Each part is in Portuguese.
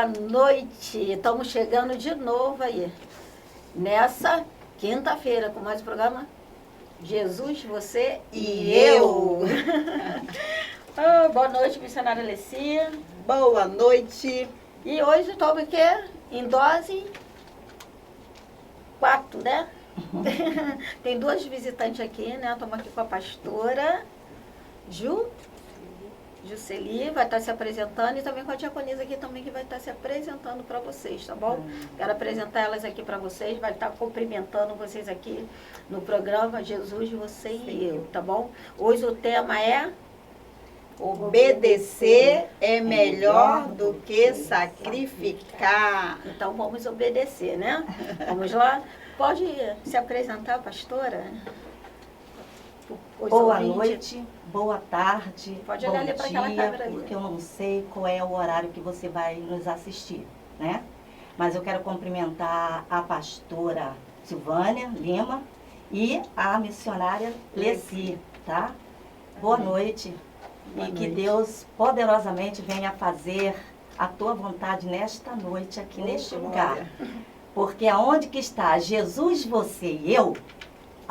Boa noite, estamos chegando de novo aí, nessa quinta-feira, com mais um programa Jesus, Você e Eu. Boa noite, missionária Alessia. Boa noite. E hoje estamos aqui em dose 4, né? Tem duas visitantes aqui, né? Estamos aqui com a pastora Jusceli vai estar se apresentando e também com a diaconisa aqui também que vai estar se apresentando para vocês, tá bom? Quero apresentar elas aqui para vocês, vai estar cumprimentando vocês aqui no programa Jesus, Você e Eu, tá bom? Hoje o tema é obedecer é melhor do que sacrificar. Então vamos obedecer, né? Vamos lá? Pode se apresentar, pastora? Boa noite, boa tarde, Pode bom olhar ali para aquela câmera ali. porque eu não sei qual é o horário que você vai nos assistir, né? Mas eu quero cumprimentar a pastora Silvânia Lima e a missionária Leci, tá? Boa noite. Boa Que noite. Deus poderosamente venha fazer a tua vontade nesta noite aqui neste lugar. Porque aonde que está Jesus, você e eu,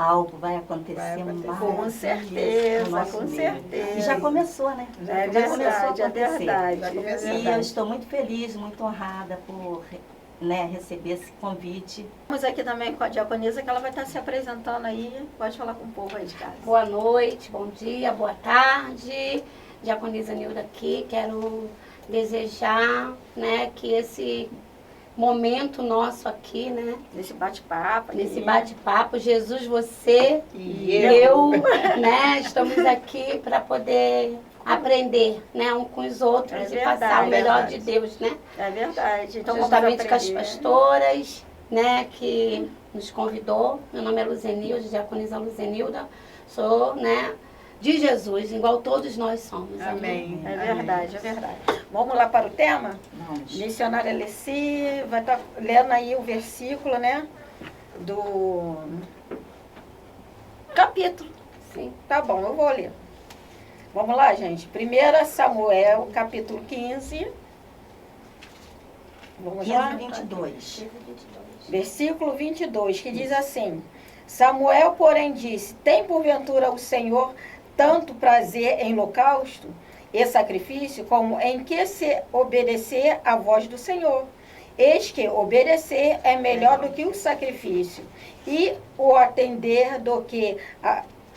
algo vai acontecer Com maravilhoso certeza, no nosso com meio. certeza. E já começou, né? É Já começou a verdade, é acontecer. verdade. Já começou. é E verdade. eu estou muito feliz, muito honrada por receber esse convite. Estamos aqui também com a diaconisa, que ela vai estar se apresentando aí. Pode falar com o povo aí de casa. Boa noite, bom dia, boa tarde. Diaconisa Nilda aqui. Quero desejar, né, que esse momento nosso aqui, né, Nesse bate-papo. nesse aqui. bate-papo, Jesus, você E eu, né, estamos aqui para poder aprender, né, um com os outros É e verdade, passar o melhor verdade. de Deus, né? É verdade. Então vamos Justamente com as aprender. pastoras, né, que nos convidou. Meu nome é Luzenilda, diaconisa Luzenilda. Sou, né, de Jesus, igual todos nós somos. Amém. É verdade, é verdade. Vamos lá para o tema? Vamos. Missionária Alessi vai estar lendo aí o versículo, né? Do capítulo. Sim. Tá bom, eu vou ler. Vamos lá, gente. 1 Samuel, capítulo 15. Vamos 15 lá? e 22. Versículo 22, que diz assim: Samuel, porém, disse: Tem porventura o Senhor tanto prazer em holocausto e sacrifício, como em que se obedecer à voz do Senhor? Eis que obedecer é melhor do que o sacrifício, e o atender do que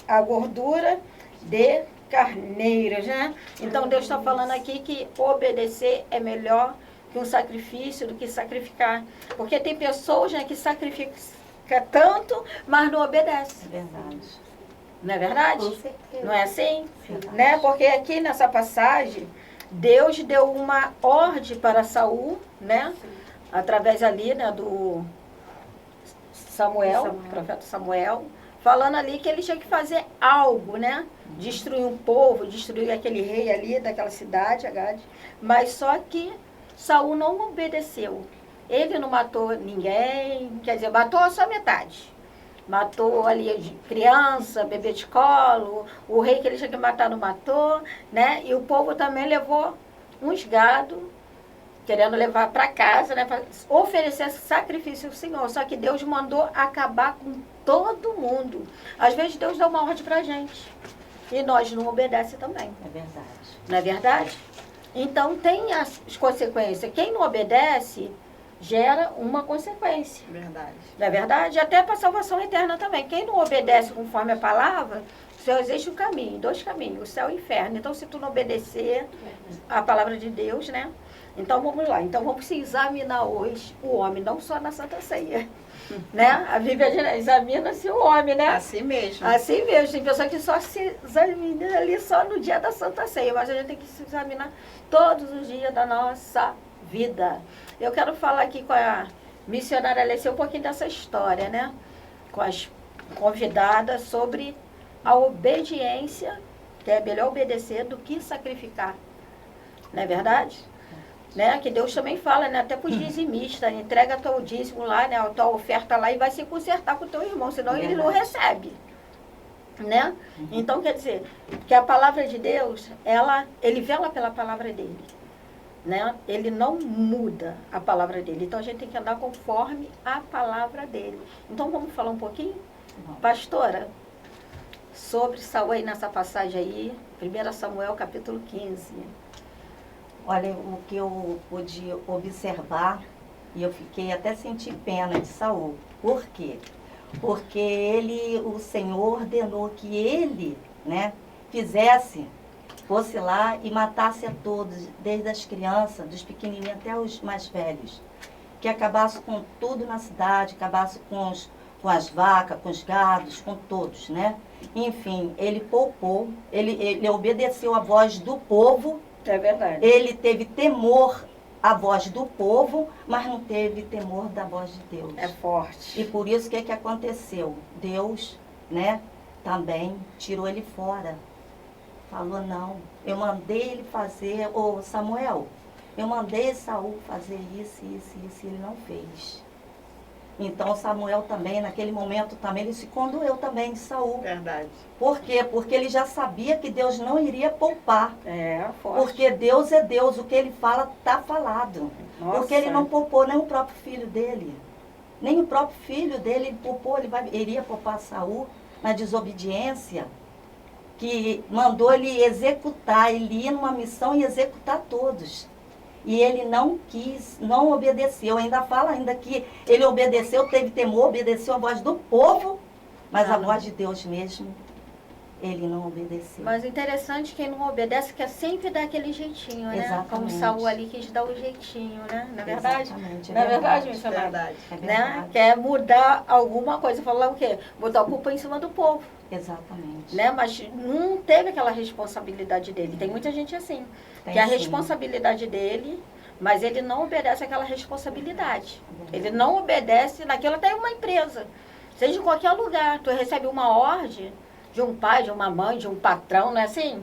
a gordura de carneiros, né? Então Deus está falando aqui que obedecer é melhor que um sacrifício, do que sacrificar. Porque tem pessoas, né, que sacrificam tanto, mas não obedecem. É verdade. Não é verdade? Com certeza. Não é assim? Verdade. Né? Porque aqui nessa passagem, Deus deu uma ordem para Saul, né? Através ali, né, do Samuel, profeta Samuel, falando ali que ele tinha que fazer algo, né? Destruir um povo, destruir aquele rei ali daquela cidade, Agade. Mas só que Saul não obedeceu. Ele não matou ninguém, quer dizer, matou só metade. Matou ali criança, bebê de colo, o rei que ele tinha que matar não matou, né? E o povo também levou uns gado, querendo levar para casa, né? Para oferecer sacrifício ao Senhor. Só que Deus mandou acabar com todo mundo. Às vezes Deus dá uma ordem para a gente e nós não obedecemos também. É verdade. Não é verdade? Então tem as consequências. Quem não obedece gera uma consequência. Verdade. Não é verdade? Até para a salvação eterna também. Quem não obedece conforme a palavra, só existe um caminho, dois caminhos, o céu e o inferno. Então, se tu não obedecer a palavra de Deus, né? Então, vamos lá. Então, vamos se examinar hoje o homem, não só na Santa Ceia. Né? A Bíblia examina-se o homem, né? Assim mesmo. Assim mesmo. Tem pessoa que só se examina ali só no dia da Santa Ceia, mas a gente tem que se examinar todos os dias da nossa vida. Eu quero falar aqui com a missionária Alessia um pouquinho dessa história, né? Com as convidadas sobre a obediência, que é melhor obedecer do que sacrificar. Não é verdade? Né? Que Deus também fala, né? Até para os dizimistas, entrega teu dízimo lá, né? A tua oferta lá e vai se consertar com o teu irmão, senão ele não recebe. Né? Então, quer dizer, que a palavra de Deus, ele vela pela palavra dele. né? Ele não muda a palavra dele. Então a gente tem que andar conforme a palavra dele. Então vamos falar um pouquinho? Vamos. Pastora, sobre Saul aí nessa passagem aí, 1 Samuel capítulo 15. Olha, o que eu pude observar, e eu fiquei até senti pena de Saul. Por quê? Porque o Senhor ordenou que ele, né, fosse lá e matasse a todos, desde as crianças, dos pequenininhos até os mais velhos. Que acabasse com tudo na cidade, acabasse com as vacas, com os gados, com todos, né? Enfim, ele poupou, ele obedeceu a voz do povo. É verdade. Ele teve temor à voz do povo, mas não teve temor da voz de Deus. É forte. E por isso, o que aconteceu? Deus, né, também tirou ele fora. Falou, não, eu mandei ele fazer, ô Samuel, eu mandei Saul fazer isso, e ele não fez. Então Samuel também, naquele momento também, ele se condoeu também de Saul. Verdade. Por quê? Porque ele já sabia que Deus não iria poupar. É forte. Porque Deus é Deus, o que ele fala, está falado. Nossa. Porque ele não poupou nem o próprio filho dele. Nem o próprio filho dele ele poupou, ele iria poupar Saul na desobediência, que mandou ele executar, ele ia numa missão e executar todos. E ele não quis, não obedeceu. Ainda fala ainda que ele obedeceu, teve temor, obedeceu a voz do povo, mas a voz de Deus mesmo, ele não obedeceu. Mas interessante, quem não obedece quer sempre dar aquele jeitinho, né? Exatamente. Como Saul ali quis dar o jeitinho, né? Não é verdade? Exatamente, Não é verdade, É missionária? verdade. É Né? verdade. Quer mudar alguma coisa, falar o quê? Botar a culpa em cima do povo, Exatamente. né? Mas não teve aquela responsabilidade dele. Tem muita gente assim, Tem que a sim. responsabilidade dele, mas ele não obedece àquela responsabilidade. Verdade. Ele não obedece naquilo, até uma empresa. Seja em qualquer lugar, tu recebe uma ordem de um pai, de uma mãe, de um patrão, não é assim?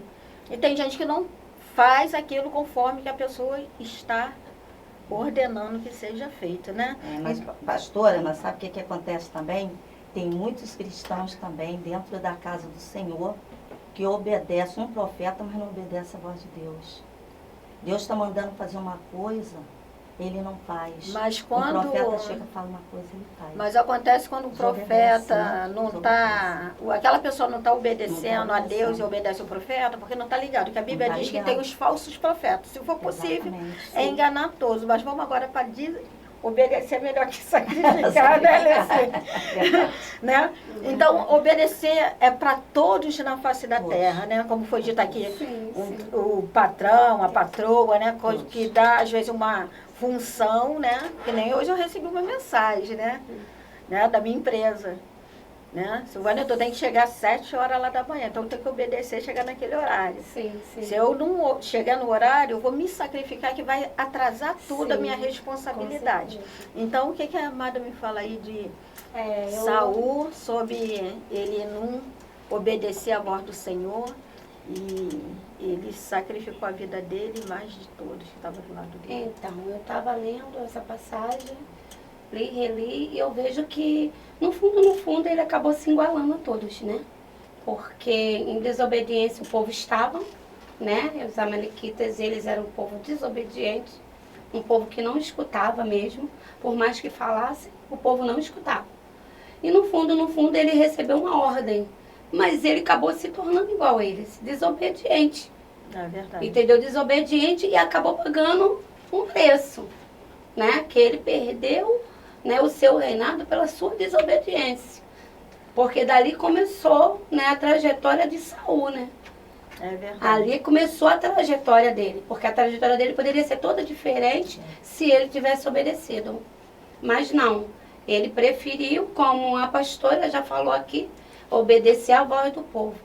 E tem gente que não faz aquilo conforme que a pessoa está ordenando que seja feito, né? Mas, pastora, mas sabe o que acontece também? Tem muitos cristãos também dentro da casa do Senhor que obedecem um profeta, mas não obedecem a voz de Deus. Deus está mandando fazer uma coisa, ele não faz. Mas quando... O profeta chega e fala uma coisa, ele faz. Mas acontece quando o Desobedece, profeta né? não está... Aquela pessoa não está obedecendo Não tá a Deus e obedecendo. obedece o profeta, porque não está ligado. Porque a Bíblia Não tá diz que ligado. tem os falsos profetas. Se for possível, Exatamente, é sim. enganar todos. Mas vamos agora para obedecer é melhor que sacrificar, né, Alessia? Verdade. Né? Então, obedecer é para todos na face da Todos. terra, né? Como foi dito aqui, Sim, sim. o patrão, a patroa, né? Coisa Todos. que dá, às vezes, uma função, né? Que nem hoje eu recebi uma mensagem, né? Da minha empresa. Né? Silvânia, tu tem que chegar às 7 horas lá da manhã, então eu tenho que obedecer e chegar naquele horário. Sim, sim. Se eu não chegar no horário, eu vou me sacrificar, que vai atrasar tudo a Sim, minha com responsabilidade. certeza. Então, o que a amada me fala aí de Eu- Saul, sobre ele não obedecer à voz do Senhor, e ele sacrificou a vida dele mais de todos que estavam do lado dele. Então, eu estava lendo essa passagem, li, reli, e eu vejo que, no fundo, ele acabou se igualando a todos, né? Porque em desobediência o povo estava, né? Os amalequitas, eles eram um povo desobediente, um povo que não escutava mesmo, por mais que falasse, o povo não escutava. E no fundo, ele recebeu uma ordem, mas ele acabou se tornando igual a eles, desobediente. É verdade. Entendeu? Desobediente e acabou pagando um preço, né? Que ele perdeu, né, o seu reinado pela sua desobediência. Porque dali começou, né, a trajetória de Saul, né? É verdade. Ali começou a trajetória dele, porque a trajetória dele poderia ser toda diferente se ele tivesse obedecido. Mas não, ele preferiu, como a pastora já falou aqui, obedecer à voz do povo.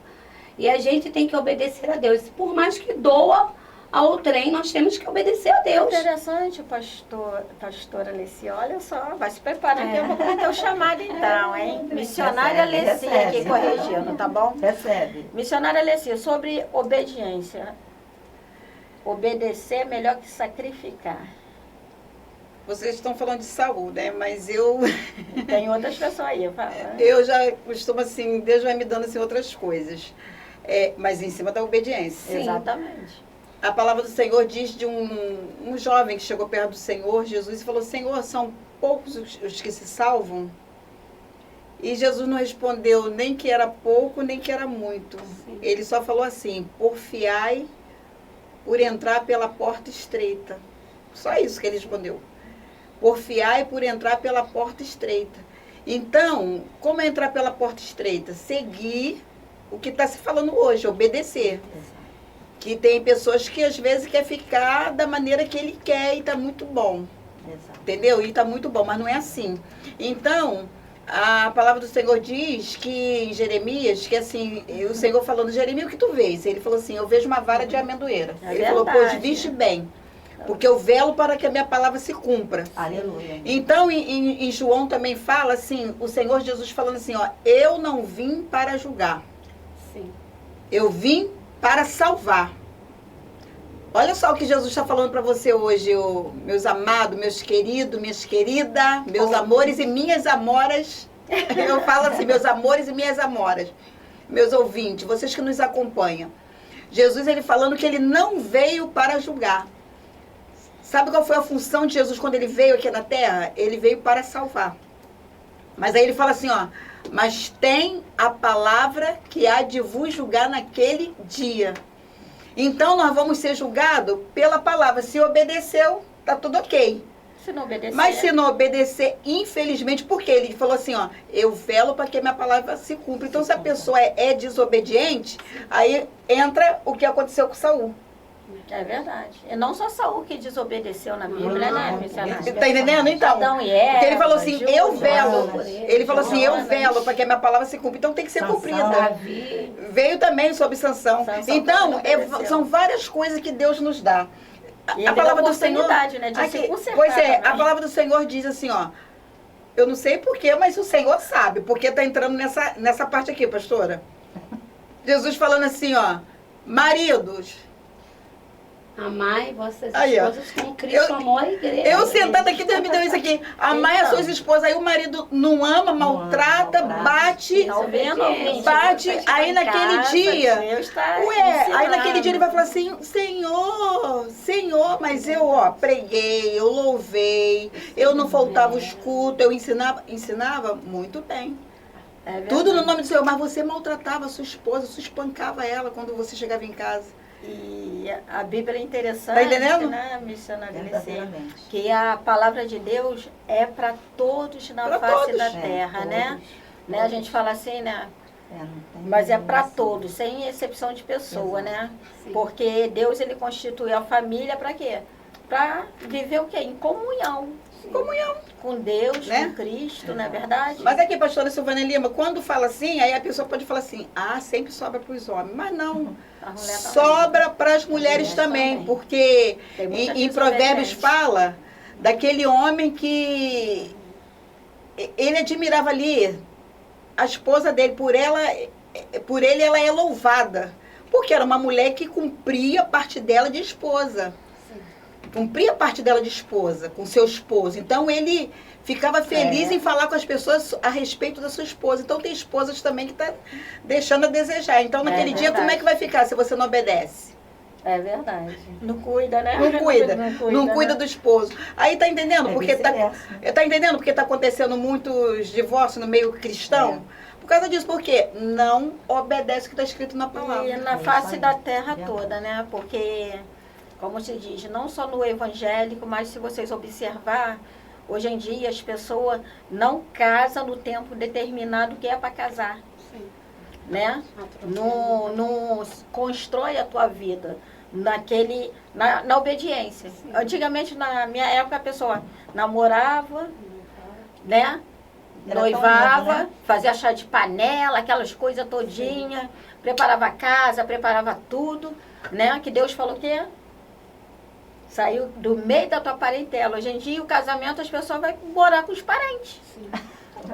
E a gente tem que obedecer a Deus. Por mais que doa ao trem, nós temos que obedecer a Deus. Interessante, pastora Alessia. Olha só, vai se preparando que eu vou cometer o chamado então, hein? Missionária Recebe, Alessia aqui recebe. corrigindo, tá bom? Recebe. Missionária Alessia, sobre obediência. Obedecer é melhor que sacrificar. Vocês estão falando de Saul, né? Mas eu Tem outras pessoas aí, eu falo. Né? eu já costumo assim, Deus vai me dando assim outras coisas. Mas em cima da obediência. Sim. Exatamente. a palavra do Senhor diz de um jovem que chegou perto do Senhor Jesus e falou: Senhor, são poucos os que se salvam? E Jesus não respondeu nem que era pouco, nem que era muito. Sim. Ele só falou assim: porfiai por entrar pela porta estreita. Só isso que ele respondeu. Porfiai por entrar pela porta estreita. Então, como é entrar pela porta estreita? Seguir o que está se falando hoje, obedecer. Que tem pessoas que às vezes quer ficar da maneira que ele quer e está muito bom. Exato. Entendeu? E está muito bom, mas não é assim. Então, a palavra do Senhor diz que em Jeremias, que assim, o Senhor falando: Jeremias, o que tu vês? Ele falou assim: eu vejo uma vara de amendoeira. É Ele falou: verdade. pois viste bem, porque eu velo para que a minha palavra se cumpra. Aleluia. Então, em João também fala assim, o Senhor Jesus falando assim, ó: eu não vim para julgar, Sim. eu vim para salvar. Olha só o que Jesus está falando para você hoje, meus amados, meus queridos, minhas queridas, meus amores e minhas amoras. Eu falo assim, meus amores e minhas amoras, meus ouvintes, vocês que nos acompanham. Jesus, ele falando que ele não veio para julgar. Sabe qual foi a função de Jesus quando ele veio aqui na terra? Ele veio para salvar. Mas aí ele fala assim, ó: mas tem a palavra que há de vos julgar naquele dia. Então nós vamos ser julgados pela palavra. Se obedeceu, tá tudo ok. Se não obedecer. Mas se não obedecer, infelizmente, porque ele falou assim, ó: eu velo para que a minha palavra se cumpra. Então se a pessoa é desobediente, aí entra o que aconteceu com Saul. É verdade. E não só Saul que desobedeceu na Bíblia, né, missionário? Tá entendendo? Então, Adão e Eva, porque ele falou assim, eu Judas, velo. Ele falou assim, eu Jonas. velo para que a minha palavra se cumpra. Então tem que ser Sansão. cumprida. Davi. Veio também sobre Sansão. Sansão Então, também obedeceu. são várias coisas que Deus nos dá. E ele deu oportunidade, né, de Aqui, se consertar pois é, também. a palavra do Senhor diz assim, ó: eu não sei porquê, mas o Senhor sabe, porque tá entrando nessa parte aqui, pastora. Jesus falando assim, ó: maridos, Amai vossas Aí, ó. esposas como Cristo amou a igreja. eu sentada aqui, Deus me deu isso aqui. Amai as Então. suas esposas. Aí o marido não ama, maltrata, maltrata. bate. Tá vendo, ouvinte? Bate, Deus tá aí em naquele casa, dia, Deus tá Ué, aí ensinando. naquele dia ele vai falar assim: Senhor, mas eu, ó, preguei, eu louvei, eu não faltava os cultos, eu ensinava muito bem. É verdade. Tudo no nome do Senhor, mas você maltratava a sua esposa, você espancava ela quando você chegava em casa. E a Bíblia é interessante, Tá entendendo? né, missionária Alice? Verdadeiramente. Que a palavra de Deus é para todos na Pra face todos. da É, terra, todos, né? Né? A gente fala assim, né? não tem Mas é para assim. todos, sem exceção de pessoa, Exato. né? Sim. Porque Deus, ele constituiu a família para quê? Para viver o quê? Em comunhão. Comunhão. Com Deus, Né? com Cristo, não é verdade? Mas aqui, pastora Silvana Lima, quando fala assim, aí a pessoa pode falar assim: sempre sobra para os homens. Mas não. A mulher também. Sobra para as mulheres também, também. porque Tem muita em Provérbios desobediente. fala daquele homem que ele admirava ali a esposa dele, por ele ela é louvada, porque era uma mulher que cumpria parte dela de esposa. Cumpria parte dela de esposa, com seu esposo. Então ele ficava feliz em falar com as pessoas a respeito da sua esposa. Então tem esposas também que tá deixando a desejar. Então naquele dia, verdade. como é que vai ficar se você não obedece? É verdade. Não cuida, né? Não cuida. Não cuida né? do esposo. Aí tá entendendo? É Porque vice-versa. tá entendendo porque tá acontecendo muitos divórcios no meio cristão? Por causa disso, porque não obedece o que está escrito na palavra. E na É face isso aí. da terra Verdade. toda, né? Porque, como se diz, não só no evangélico, mas se vocês observar, hoje em dia as pessoas não casam no tempo determinado que é para casar, Sim. né? Não constrói a tua vida na obediência. Antigamente, na minha época, a pessoa namorava, né? Era tão Noivava, lindo, né? fazia chá de panela, aquelas coisas todinha, preparava a casa, preparava tudo, né? Que Deus falou que saiu do meio da tua parentela. Hoje em dia, o casamento, as pessoas vão morar com os parentes.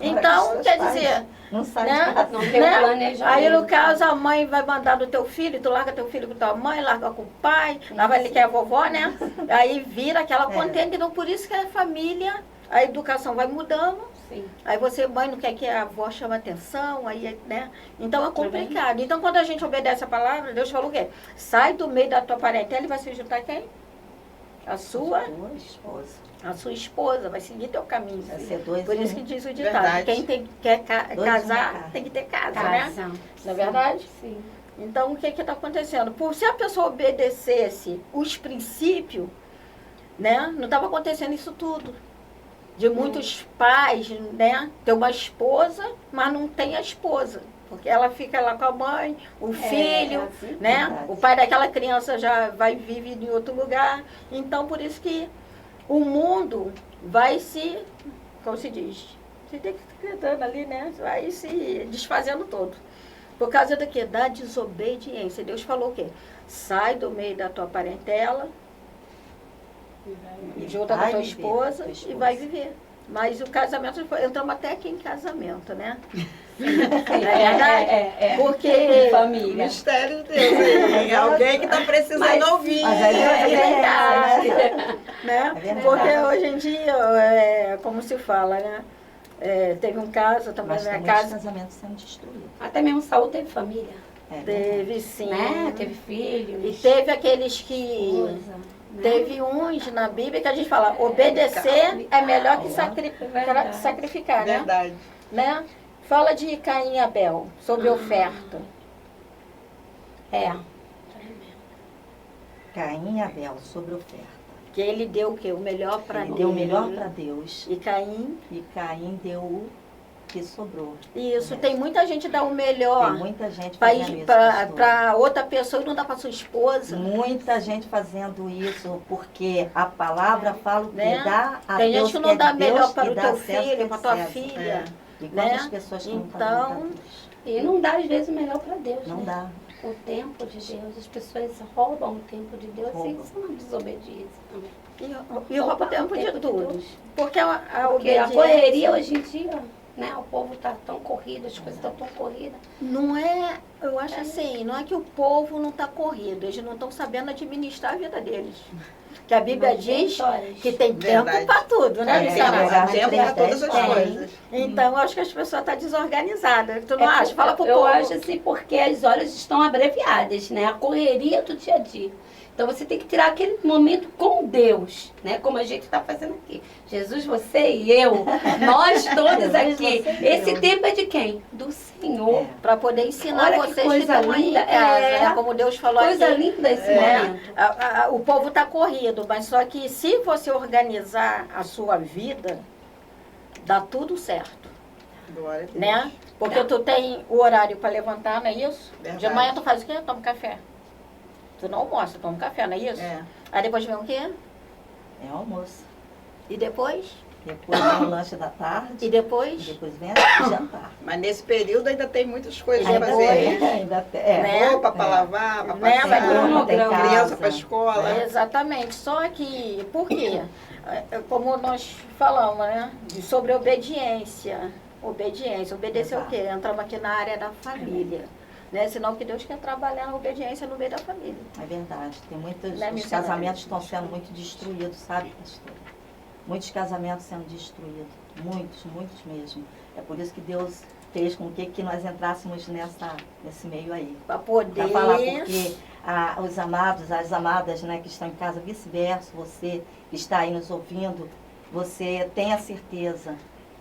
Então, quer dizer, Não sai né? de casa. Não tem Né? planejamento. Aí, no caso, a mãe vai mandar do teu filho, tu larga teu filho com tua mãe, larga com o pai, lá vai ele quer a vovó, né? Aí vira aquela contenda, então por isso que a família, a educação vai mudando, Sim. aí você, mãe, não quer que a avó chame atenção, aí, né? Então é complicado. Então quando a gente obedece a palavra, Deus falou o quê? Sai do meio da tua parentela e vai se juntar quem? A sua esposa, vai seguir teu caminho. Vai filho. ser dois Por em isso um. que diz o ditado, Verdade. quem quer Dois casar, em um. tem que ter casa, né? Casa. Não é verdade? Sim. Então, o que está acontecendo? Se a pessoa obedecesse os princípios, né, não estava acontecendo isso tudo. De muitos pais, né, ter uma esposa, mas não tem a esposa. Porque ela fica lá com a mãe, o filho, assim, né? verdade. O pai daquela criança já vai viver em outro lugar. Então, por isso que o mundo vai se, como se diz, se decretando ali, né? Vai se desfazendo todo. Por causa do quê? Da desobediência. Deus falou o quê? Sai do meio da tua parentela, junta com a Vai tua viver, esposa tua e esposa. vai viver. Mas o casamento, entramos até aqui em casamento, né? Sim, Não é verdade? Porque Família. Mistério de Deus aí. Alguém que está precisando ouvir. Mas é verdade. né? É verdade. Porque hoje em dia, como se fala, né? Teve um caso também Mas na tem minha muitos casa, casamentos sendo destruídos. Até mesmo Saul teve família, É verdade. teve sim. né? Teve filhos. E teve aqueles que. esposa, né? Teve uns na Bíblia que a gente fala, obedecer é melhor que Verdade. sacrificar, né? Verdade. né? Fala de Caim e Abel, sobre oferta. É. Caim e Abel, sobre oferta. Que ele deu o quê? O melhor para Ele Deus. deu o melhor para Deus E Caim, e Caim deu o que sobrou. isso, tem muita gente que dá o melhor Tem muita gente fazendo isso, pastor. para outra pessoa e não dá para sua esposa. Muita gente fazendo isso, porque a palavra fala o que Né? dá a Tem Deus gente que que não é dá de Deus melhor para e o dá teu César filho, que para é tua César. filha. E né? quantas pessoas que não Então, fazem pra Deus? E não dá, às vezes, o melhor para Deus. Não né? dá. O tempo de Deus. As pessoas roubam o tempo de Deus Roubam. e isso é uma desobediência também. E rouba o tempo de tudo. Porque a Porque a obediência correria hoje em dia, né? O povo tá tão corrido, as coisas estão tão corridas. não é, eu acho assim, não é que o povo não está corrido, eles não estão sabendo administrar a vida deles. Que a Bíblia diz que tem tempo Verdade. para tudo, né, É, missionária? verdade. Tempo para todas as Tem. coisas. Então, eu acho que as pessoas estão desorganizadas. Tu não É, acha? Fala pro eu povo. acho assim, porque as horas estão abreviadas, né? A correria do dia a dia. Então você tem que tirar aquele momento com Deus, né? Como a gente está fazendo aqui. Jesus, você e eu, nós todos Jesus, aqui. você e Esse eu. tempo é de quem? Do Senhor. Para poder ensinar Olha que vocês que coisa estão aí em linda. casa, É. né? Como Deus falou Coisa aqui. linda esse né? momento. O povo está corrido, mas só que se você organizar a sua vida, dá tudo certo, Glória a Deus. né? Porque tu tem o horário para levantar, não é isso? Verdade. De manhã tu faz o quê? Toma café. Tu não almoça, toma café, não é isso? É. Aí depois vem o quê? É almoço. E depois? Depois vem o lanche da tarde. E depois? E depois vem o jantar. Mas nesse período ainda tem muitas coisas Ainda para fazer. tem. Ainda tem. É. Né? Roupa para lavar, para Né? Vai ter passear, cronograma. criança para escola. Exatamente. Só que, por quê? Como nós falamos, né? Sobre obediência. Obediência. Obedecer o quê? Entramos aqui na área da família. Né? Senão que Deus quer trabalhar na obediência no meio da família. É verdade. Tem muitos. Né, Os missionária? casamentos estão sendo muito destruídos, sabe, pastor? Muitos casamentos sendo destruídos. Muitos, muitos mesmo. É por isso que Deus fez com que nós entrássemos nesse meio aí. Para poder. Para falar, porque os amados, as amadas, né, que estão em casa, vice-versa, você que está aí nos ouvindo, você tenha certeza.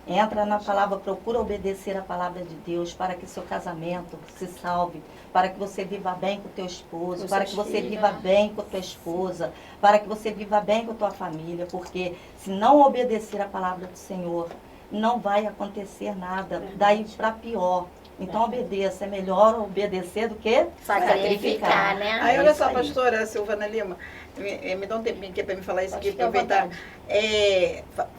Entra na palavra, procura obedecer a palavra de Deus para que seu casamento se salve, para que você viva bem com o teu esposo, Com para seus que você filhos. viva bem com a tua esposa, para que você viva bem com a tua família, porque se não obedecer a palavra do Senhor, não vai acontecer nada, daí para pior. Então obedeça, é melhor obedecer do que Sacrificar, né? Aí É olha isso só, aí. pastora Silvana Lima, me dá um tempinho aqui para me falar isso Pode aqui, ficar à aproveitar. vontade.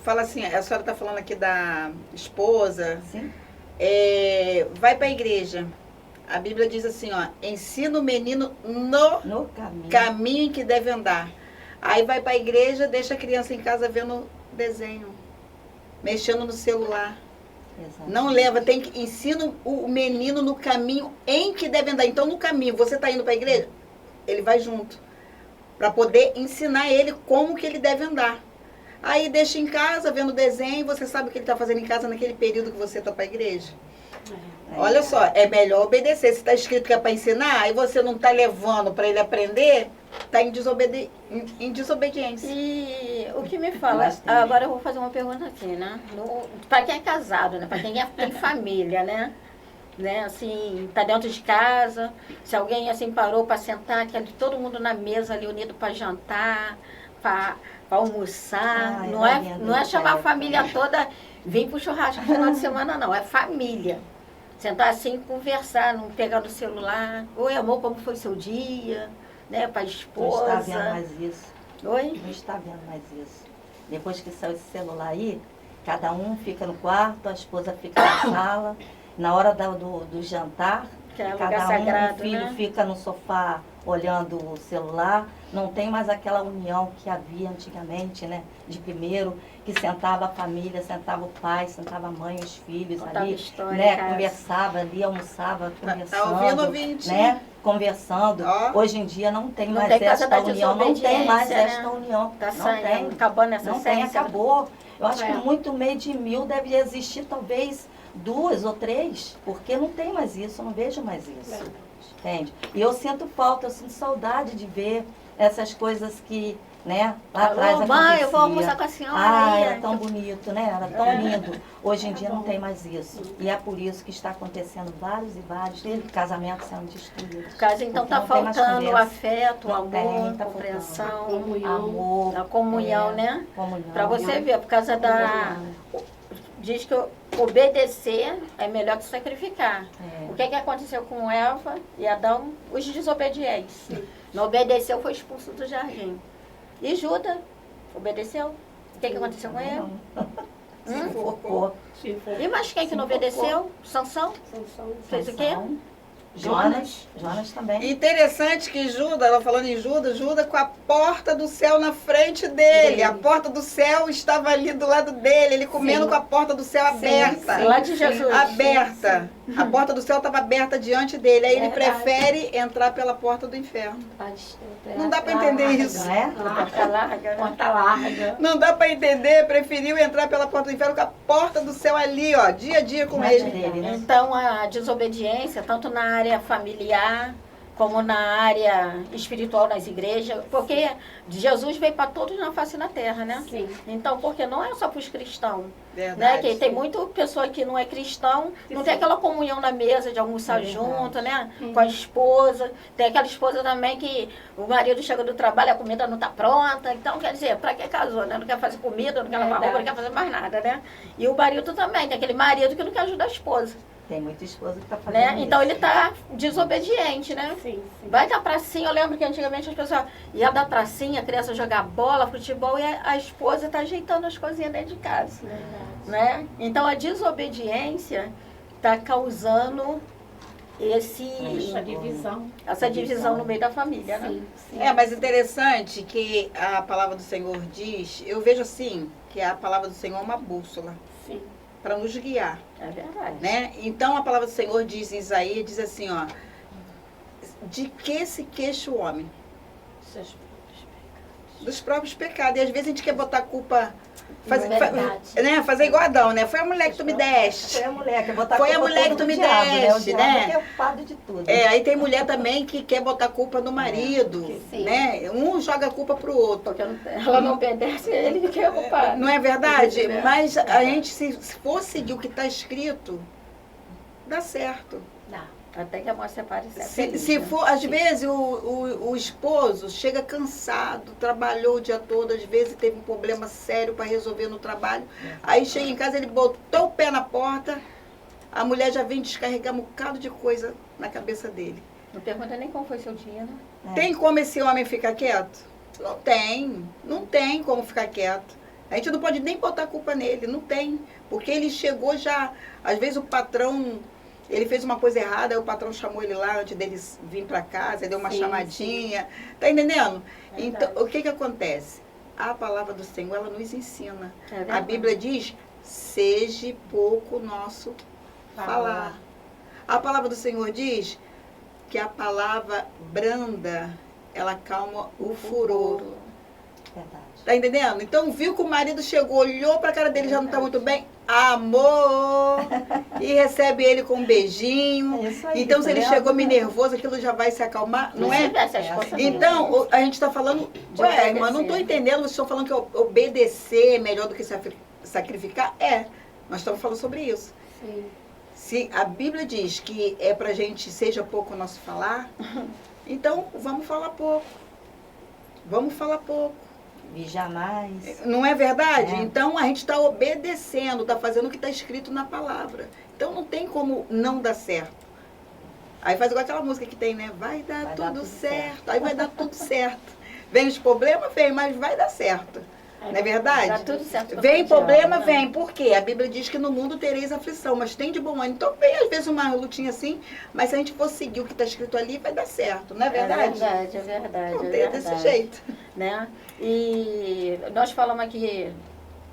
Fala assim, a senhora está falando aqui da esposa, Sim. vai para a igreja. A Bíblia diz assim, ó, ensina o menino no No caminho. caminho em que deve andar. Aí vai para a igreja, deixa a criança em casa vendo desenho, mexendo no celular. Exato. Não leva, ensina o menino no caminho em que deve andar. Então, no caminho, você está indo para a igreja, ele vai junto. Para poder ensinar ele como que ele deve andar. Aí deixa em casa, vendo desenho, você sabe o que ele está fazendo em casa naquele período que você está para a igreja. Olha só, é melhor obedecer. Se está escrito que é para ensinar, e você não está levando para ele aprender, está em desobediência. E o que me fala, agora eu vou fazer uma pergunta aqui, né? Para quem é casado, né? Para quem tem família, né? Assim, tá dentro de casa, se alguém assim parou para sentar, que todo mundo na mesa ali unido para jantar, para almoçar, não é chamar a família toda, vem pro churrasco no final de semana, não, é família. Sentar assim, conversar, não pegar no celular. Oi, amor, como foi seu dia? Né, para a esposa. Não está vendo mais isso. Oi? Não está vendo mais isso. Depois que saiu esse celular aí, cada um fica no quarto, a esposa fica na sala. Na hora do jantar, Que é cada lugar um, sagrado, o filho né? fica no sofá olhando o celular. Não tem mais aquela união que havia antigamente, né? De primeiro, que sentava a família, sentava o pai, sentava a mãe, os filhos Contava ali, história, né? cara. Conversava ali, almoçava, conversando, Tá ouvindo, ouvinte? né? Conversando. Ó. Hoje em dia não tem Não mais tem causa esta da união, não tem mais desobediência, né? esta união. Tá não saindo, tem. acabando essa Não tem, essência. acabou. Eu acho que É. muito meio de 1000 deve existir talvez 2 ou 3, porque não tem mais isso, eu não vejo mais isso. Entende? E eu sinto falta, eu sinto saudade de ver essas coisas que, né, lá atrás Alô, mãe, eu vou acontecia. almoçar com a senhora Ah, aí. era tão bonito, né? Era tão lindo. Hoje em dia não tem mais isso. E é por isso que está acontecendo vários e vários casamentos sendo destruídos. No caso, então Porque tá não tem mais faltando o conversa. afeto, o Não amor, tem, a tá compreensão, Amor, a comunhão, é, né? comunhão. Pra você ver, por causa da... Diz que obedecer é melhor que sacrificar. É. O que aconteceu com Eva e Adão? Os desobedientes. Não obedeceu, foi expulso do jardim. E Judas obedeceu. O que aconteceu com ele? Fofocou. E mais quem que não obedeceu? Sansão? Fez o quê? Jonas também. Interessante que Judas, ela falando em Judas com a porta do céu na frente dele. Dele. A porta do céu estava ali do lado dele, ele comendo Sim. com a porta do céu aberta. Lá de Jesus. Aberta. A porta do céu estava aberta diante dele. Aí ele Verdade. prefere entrar pela porta do inferno. Não dá para entender isso. Não é? Porta larga, né? Porta larga. Não dá para entender, preferiu entrar pela porta do inferno com a porta do céu ali, ó, dia a dia com Diante ele. dele, né? Então, a desobediência, tanto na área familiar, como na área espiritual nas igrejas, porque Jesus veio para todos na face da terra, né? Sim. Então, porque não é só para os cristãos, né? Verdade. Que tem muita pessoa que não é cristão, não tem aquela comunhão na mesa de almoçar junto, né? Com a esposa. Tem aquela esposa também que o marido chega do trabalho, a comida não está pronta. Então, quer dizer, para que casou, né? Não quer fazer comida, não quer lavar roupa, não quer fazer mais nada, né? E o marido também, tem aquele marido que não quer ajudar a esposa, Tem muita esposa que está fazendo né? isso. Então, ele está desobediente, né? Sim, sim. Vai dar pracinha, eu lembro que antigamente as pessoas iam dar pracinha, a criança jogar bola, futebol, e a esposa está ajeitando as coisinhas dentro de casa, Verdade. né? Então a desobediência está causando essa divisão no meio da família, né? Sim, sim. É, mas interessante que a palavra do Senhor diz, eu vejo assim, que a palavra do Senhor é uma bússola Sim. para nos guiar, É verdade. né? Então a palavra do Senhor diz em Isaías, diz assim, ó, de que se queixa o homem? Dos próprios pecados. E às vezes a gente quer botar a culpa, Verdade. fazer igual Adão, né? Foi a mulher que tu me deste. Foi a mulher que botar Foi a culpa mulher toda que tu no me diabo, deste, né? O diabo né? que é o culpado de tudo. É, aí tem mulher também que quer botar a culpa no marido, Sim. né? Um joga a culpa pro outro. Porque ela não obedece a ele, que é o culpado. Não é verdade? É. Mas a gente, se for seguir o que está escrito, dá certo. Dá. Até que a mãe separe Se for, às vezes o esposo chega cansado, trabalhou o dia todo, às vezes teve um problema sério para resolver no trabalho, aí chega em casa, ele botou o pé na porta, a mulher já vem descarregar um bocado de coisa na cabeça dele. Não pergunta nem como foi seu dia, né? Tem como esse homem ficar quieto? Não tem. Não tem como ficar quieto. A gente não pode nem botar a culpa nele, não tem. Porque ele chegou já, às vezes o patrão, ele fez uma coisa errada, aí o patrão chamou ele lá antes dele vir para casa, deu uma Sim, chamadinha. Tá entendendo? É Então, verdade. o que acontece? A palavra do Senhor, ela nos ensina. É A verdade. Bíblia diz, seja pouco nosso falar. A palavra do Senhor diz que a palavra branda, ela calma o furor. Verdade. Tá entendendo? Então viu que o marido chegou, olhou pra cara dele, já não tá muito bem, amor! E recebe ele com um beijinho. É isso aí, Então se tá ele vendo? chegou meio nervoso, aquilo já vai se acalmar, não é? Então, a gente está falando, De ué, irmã, não estou obedecer. entendendo, vocês estão falando que obedecer é melhor do que sacrificar? É, nós estamos falando sobre isso. Sim. Se a Bíblia diz que é pra gente seja pouco o nosso falar, então vamos falar pouco. Vamos falar pouco. E jamais. Não é verdade? É. Então a gente está obedecendo, está fazendo o que está escrito na palavra. Então não tem como não dar certo. Aí faz igual aquela música que tem, né? Vai dar tudo certo. Aí vai dar tudo certo. Vem os problemas, vem, mas vai dar certo. Não é verdade? Dá tudo certo. Vem problema, né? vem. Por quê? A Bíblia diz que no mundo tereis aflição, mas tem de bom ânimo. Então vem às vezes uma lutinha assim, mas se a gente for seguir o que está escrito ali, vai dar certo. Não é verdade? É verdade. Não É tem desse verdade. jeito. Né? E nós falamos aqui,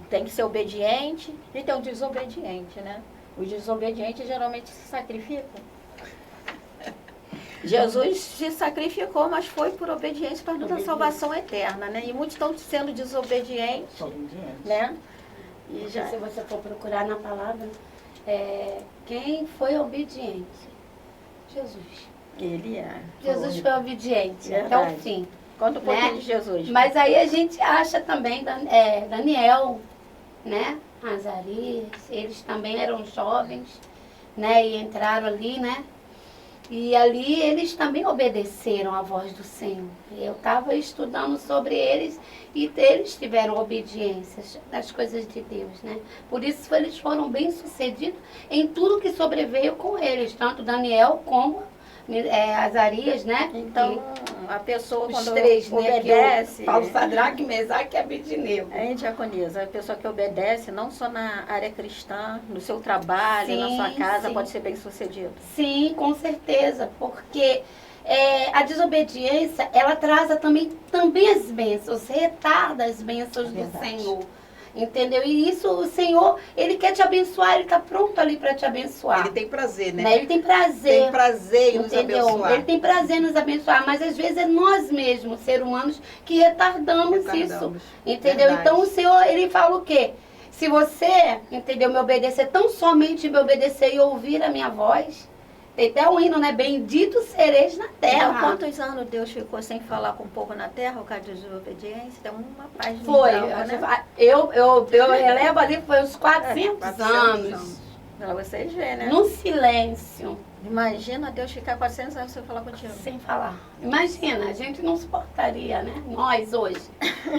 tem que ser obediente e tem o desobediente, né? O desobediente geralmente se sacrifica. Jesus se sacrificou, mas foi por obediência para nos dar salvação eterna, né? E muitos estão sendo desobedientes, Sou obediente. né? E já Se você for procurar na palavra, quem foi obediente? Jesus. ele é. Jesus foi obediente até Verdade. o fim. Conta um pouquinho Né? de Jesus. Mas aí a gente acha também Daniel, né? Azarias, eles também eram jovens, né? E entraram ali, né? E ali eles também obedeceram à voz do Senhor. Eu estava estudando sobre eles e eles tiveram obediência nas coisas de Deus, né? Por isso eles foram bem-sucedidos em tudo que sobreveio com eles, tanto Daniel como Azarias, né? Então, a pessoa Os quando três, né? obedece, Que eu falo Sadraque, Mesaque e Abednego. é diaconisa, a pessoa que obedece não só na área cristã, no seu trabalho, na sua Sim, casa, sim. pode ser bem sucedido. Sim, com certeza, porque a desobediência, ela traz também as bênçãos, retarda as bênçãos do Verdade. Senhor. Entendeu? E isso, o Senhor, Ele quer te abençoar, Ele está pronto ali para te abençoar. Ele tem prazer, né? Né? Ele tem prazer. Tem prazer em nos Entendeu? abençoar. Ele tem prazer em nos abençoar, mas às vezes é nós mesmos, seres humanos, que retardamos isso. Retardamos. Entendeu? Verdade. Então o Senhor, Ele fala o quê? Se você, entendeu, me obedecer, tão somente me obedecer e ouvir a minha voz, tem até um hino, né? Bendito sereis na Então, terra. quantos anos Deus ficou sem falar com o povo na terra, por causa de desobediência? Tem uma página. Foi. em branco, né? Eu relevo ali, foi uns 400 anos. Pra vocês verem, né? No silêncio. Imagina Deus ficar 400 anos sem falar contigo. Sem falar. Imagina, a gente não suportaria, né? Nós hoje.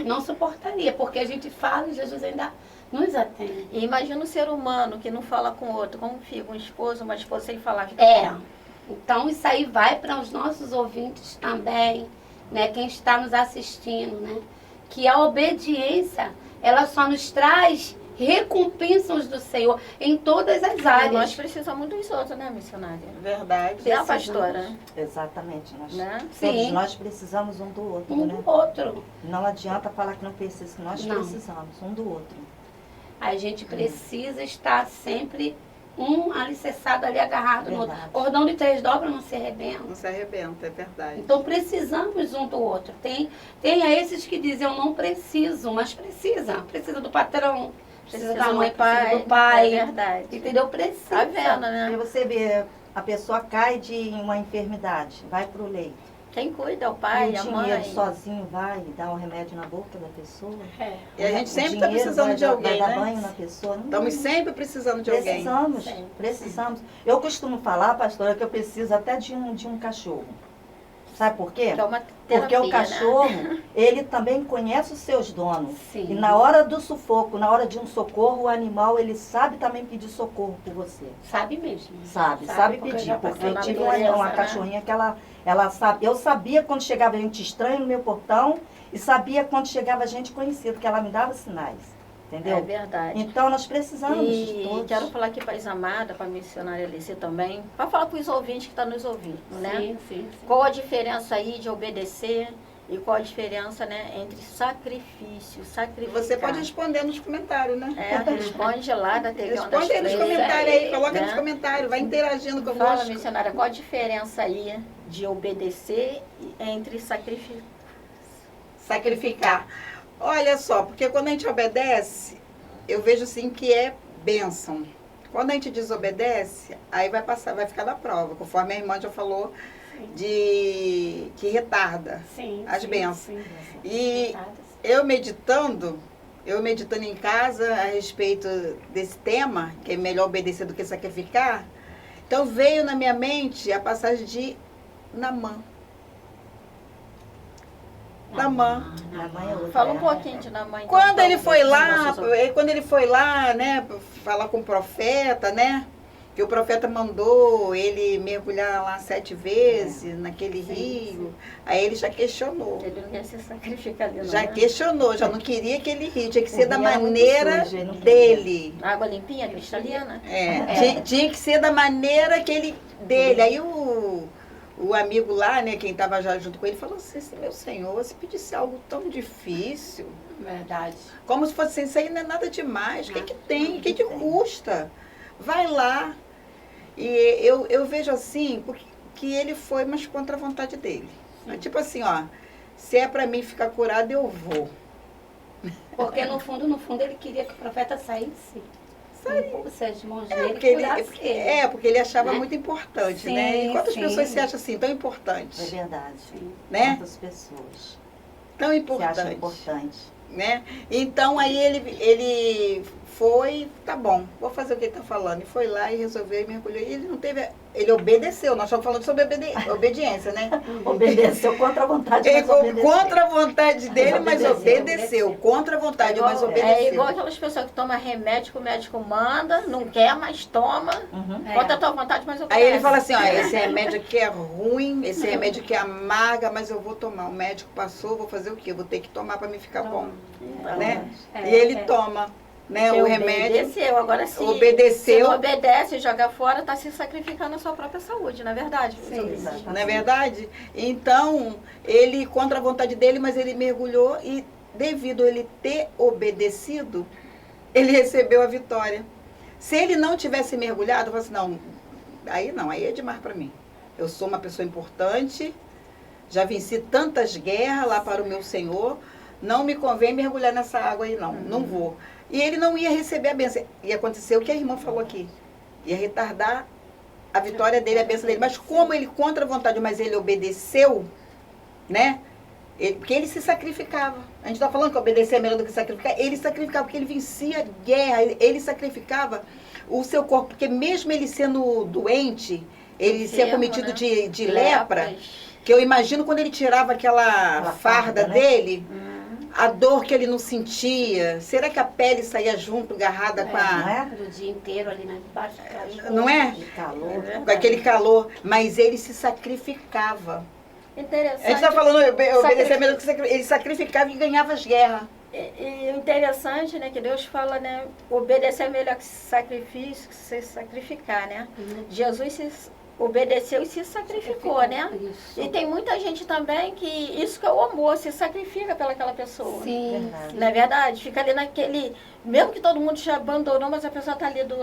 Não suportaria, porque a gente fala e Jesus ainda nos atende. E imagina um ser humano que não fala com o outro, como fica um esposo, uma esposa sem falar. Fica Então isso aí vai para os nossos ouvintes também, né? Quem está nos assistindo, né? Que a obediência, ela só nos traz recompensas do Senhor em todas as E nós áreas. precisamos dos outros, né, missionária? Verdade. Né, pastora? Exatamente. Nós, Né? todos Sim. nós precisamos um do outro, Um né? do outro. Não adianta falar que não precisa, que nós Não. precisamos um do outro. A gente precisa estar sempre um alicerçado ali, agarrado no outro. Verdade. Cordão de 3 dobras não se arrebenta. Não se arrebenta, é verdade. Então precisamos um do outro. Tem esses que dizem eu não preciso, mas precisa. Precisa do patrão, precisa da mãe, precisa do pai. É verdade. Entendeu? Precisa. Tá vendo, E né? você vê, a pessoa cai de uma enfermidade, vai pro leito. Quem cuida é o E pai, o a dinheiro mãe. sozinho vai dar um remédio na boca da pessoa. É. E a gente O sempre está dinheiro precisando vai de dar- alguém, vai dar né? banho na pessoa. Não, Estamos sempre precisando de alguém. Precisamos, Sempre. precisamos. Eu costumo falar, pastora, que eu preciso até de um cachorro. Sabe por quê? Que é uma Porque terapia, o cachorro, ele também conhece os seus donos. Sim. E na hora do sufoco, na hora de um socorro, o animal, ele sabe também pedir socorro por você. Sabe mesmo. Sabe porque eu pedir. já Porque passei eu na tive doença, uma né? cachorrinha que ela sabe. Eu sabia quando chegava gente estranha no meu portão e sabia quando chegava gente conhecida, que ela me dava sinais. Entendeu? É verdade. Então nós precisamos de E todos. quero falar aqui para a Isamada, para a missionária Alice também, para falar com os ouvintes que estão nos ouvindo, né? Sim, sim. Qual a diferença aí de obedecer e qual a diferença, né, entre sacrifício, sacrificar. Você pode responder nos comentários, né? Responde lá da TV Ondas Responde aí nos Freitas. comentários aí, coloca né? nos comentários, vai interagindo Fala, conosco. missionária, qual a diferença aí de obedecer entre sacrificar? Sacrificar. Olha só, porque quando a gente obedece, eu vejo assim que é bênção. Quando a gente desobedece, aí vai passar, vai ficar na prova, conforme a irmã já falou, de que retarda Sim. as bênçãos. Sim. E eu meditando em casa a respeito desse tema, que é melhor obedecer do que sacrificar, então veio na minha mente a passagem de Naamã. Naamã. Namã é outra. Fala um pouquinho de Naamã. então, Quando então, ele foi lá, nossos ouvintes. né, falar com o profeta, né, que o profeta mandou ele mergulhar lá 7 vezes naquele rio, aí ele já questionou. Ele não ia se sacrificar ali, não, Já né? questionou, já não queria aquele rio, tinha que O ser da rio era muito maneira sujo, ele não queria. dele. Água limpinha, cristalina? Tinha que ser da maneira que ele dele. Aí o amigo lá, né, quem estava já junto com ele, falou assim, meu senhor, se pedisse algo tão difícil, Verdade. como se fosse assim, isso aí não é nada demais, o que que tem, o que que custa? Vai lá. E eu vejo assim, porque que ele foi, mas contra a vontade dele. Tipo assim, ó, se é para mim ficar curado, eu vou. Porque no fundo, ele queria que o profeta saísse. Impulse as mãos dele Porque e ele, curasse ele. porque ele achava Né? muito importante, Sim, né? E quantas sim. pessoas se acham assim, tão É importantes? verdade. Né? Quantas pessoas Tão se acham importantes. importante. Né? Então aí ele foi, tá bom, vou fazer o que ele tá falando. E foi lá e resolveu e mergulhou. E ele não teve, ele obedeceu, nós estamos falando sobre obediência, né? Obedeceu contra a vontade, Ele, mas obedeceu. contra a vontade dele, mas obedeceu. obedeceu. Contra a vontade, mas obedeceu. É igual aquelas pessoas que tomam remédio que o médico manda, não quer, mas toma. Uhum. Contra a tua vontade, mas obedece. Aí ele fala assim, ó, esse remédio aqui é ruim, esse remédio aqui é amarga, mas eu vou tomar. O médico passou, vou fazer o quê? Vou ter que tomar para me ficar bom, né? E ele toma, né, o remédio. Obedeceu. Agora, se Obedeceu. se não obedece e joga fora, está se sacrificando a sua própria saúde, não é verdade? Sim, exatamente. Não é verdade? Então, ele, contra a vontade dele, mas ele mergulhou e, devido a ele ter obedecido, ele recebeu a vitória. Se ele não tivesse mergulhado, eu falei assim, não, aí é demais para mim. Eu sou uma pessoa importante, já venci tantas guerras lá para o meu Senhor, não me convém mergulhar nessa água aí não vou. E ele não ia receber a bênção. E aconteceu o que a irmã falou aqui. Ia retardar a vitória dele, a bênção dele. Mas como ele, contra a vontade, mas ele obedeceu, né? Porque ele se sacrificava. A gente está falando que obedecer é melhor do que sacrificar. Ele sacrificava, porque ele vencia guerra. Ele sacrificava o seu corpo. Porque mesmo ele sendo doente, ele ser Enfermo, cometido né? de lepra, Lepras. que eu imagino quando ele tirava aquela Aquela farda farda, né? dele, a dor que ele não sentia. Será que a pele saía junto, agarrada com Não a... é? O dia inteiro ali na embaixo. Não é? De calor. Com aquele calor. Mas ele se sacrificava. Interessante. A gente está falando, obedecer Sacrific- melhor do que sacrificar. Ele sacrificava e ganhava as guerras. E o interessante, né, que Deus fala, né, obedecer é melhor que sacrifício, que se sacrificar, né? Jesus se obedeceu e se sacrificou, né? Isso. E tem muita gente também que isso que é o amor, se sacrifica pelaquela pessoa. Sim. Verdade. Não é verdade? Fica ali naquele. Mesmo que todo mundo já abandonou, mas a pessoa está ali do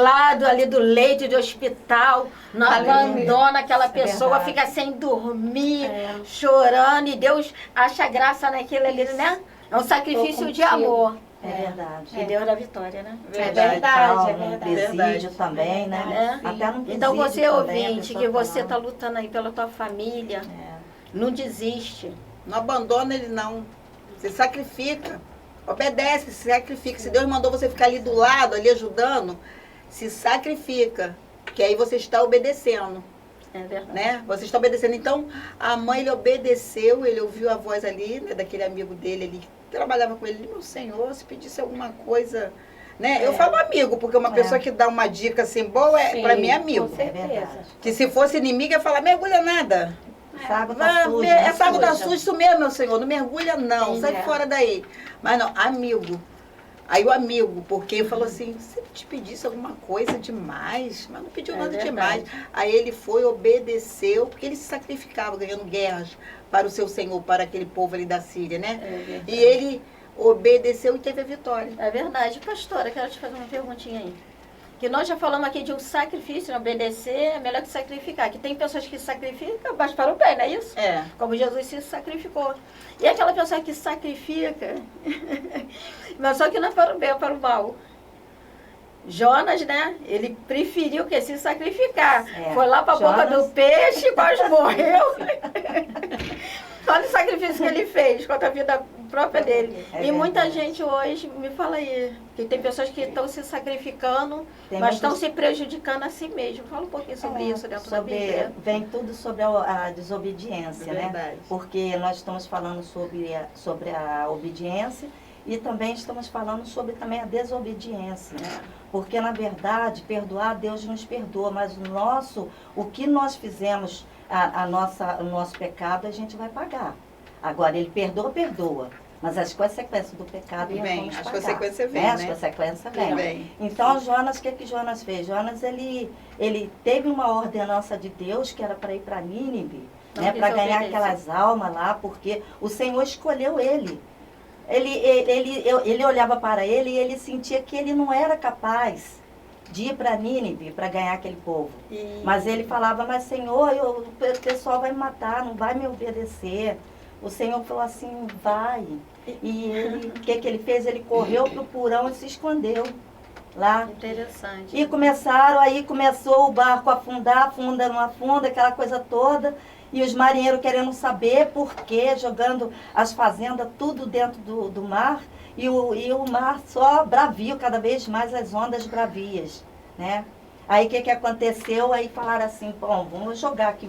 lado ali do leito de hospital, não abandona aquela Isso é pessoa, verdade. fica sem dormir, É. chorando, e Deus acha graça naquilo ali, né? É um sacrifício Tô de contigo. amor. É verdade. E Deus dá vitória, né? Verdade, Calma, é verdade. presídio Verdade. também, né? É. Até no presídio Então você, também, a ouvinte, pessoa que você tá está lá. lutando aí pela tua família, não desiste. Não abandona ele, não. Se sacrifica. Obedece, se sacrifica. Se Deus mandou você ficar ali do lado, ali ajudando, se sacrifica. Que aí você está obedecendo, É verdade. né? Você está obedecendo. Então, a mãe, ele obedeceu, ele ouviu a voz ali, né, daquele amigo dele ali, que trabalhava com ele. Meu Senhor, se pedisse alguma coisa, né? Eu falo amigo, porque uma pessoa que dá uma dica assim boa, para mim é amigo. Com certeza. verdade. Que se fosse inimiga, ia falar, mergulha nada. Essa água Vai, tá suja. né? essa água tá suja, isso mesmo, meu Senhor. Não mergulha, não. Sim, Sai é. fora daí. Mas não, amigo. Aí o amigo, porque falou assim, se ele te pedisse alguma coisa demais, mas não pediu É nada verdade. demais. Aí ele foi, obedeceu, porque ele se sacrificava, ganhando guerras para o seu Senhor, para aquele povo ali da Síria, né? É verdade. E ele obedeceu e teve a vitória. É verdade. Pastora, quero te fazer uma perguntinha aí. Que nós já falamos aqui de um sacrifício, obedecer é melhor que sacrificar. Que tem pessoas que sacrificam, mas para o bem, não é isso? É. Como Jesus se sacrificou. E aquela pessoa que sacrifica, mas só que não é para o bem, é para o mal. Jonas, né? Ele preferiu que se sacrificar. Foi lá para a boca do peixe e quase morreu. Olha o sacrifício que ele fez contra a vida própria dele. E muita gente hoje, me fala aí, que tem pessoas que estão se sacrificando, mas estão se prejudicando a si mesmo. Fala um pouquinho sobre isso dentro da Bíblia. Vem tudo sobre a desobediência, né? Verdade. Porque nós estamos falando sobre a obediência e também estamos falando sobre também a desobediência, né? Porque, na verdade, perdoar, Deus nos perdoa, mas o que nós fizemos, o nosso pecado, a gente vai pagar. Agora, ele perdoa, mas as consequências do pecado nós vamos pagar. As consequências vêm, né? né? As consequências vêm. Vem. Então, Jonas, o que Jonas fez? Jonas, ele teve uma ordenança de Deus que era para ir para Nínive, né? Para ganhar aquelas almas lá, porque o Senhor escolheu ele. Ele olhava para ele e ele sentia que ele não era capaz de ir para Nínive para ganhar aquele povo. Mas ele falava, mas Senhor, o pessoal vai me matar, não vai me obedecer. O Senhor falou assim, vai. E ele, o que ele fez? Ele correu para o porão e se escondeu lá. Interessante. E começou o barco a afundar, afunda, não afunda, aquela coisa toda. E os marinheiros querendo saber por quê, jogando as fazendas tudo dentro do mar. E o mar só bravio, cada vez mais as ondas bravias, né? Aí o que aconteceu? Aí falaram assim, bom, vamos jogar aqui,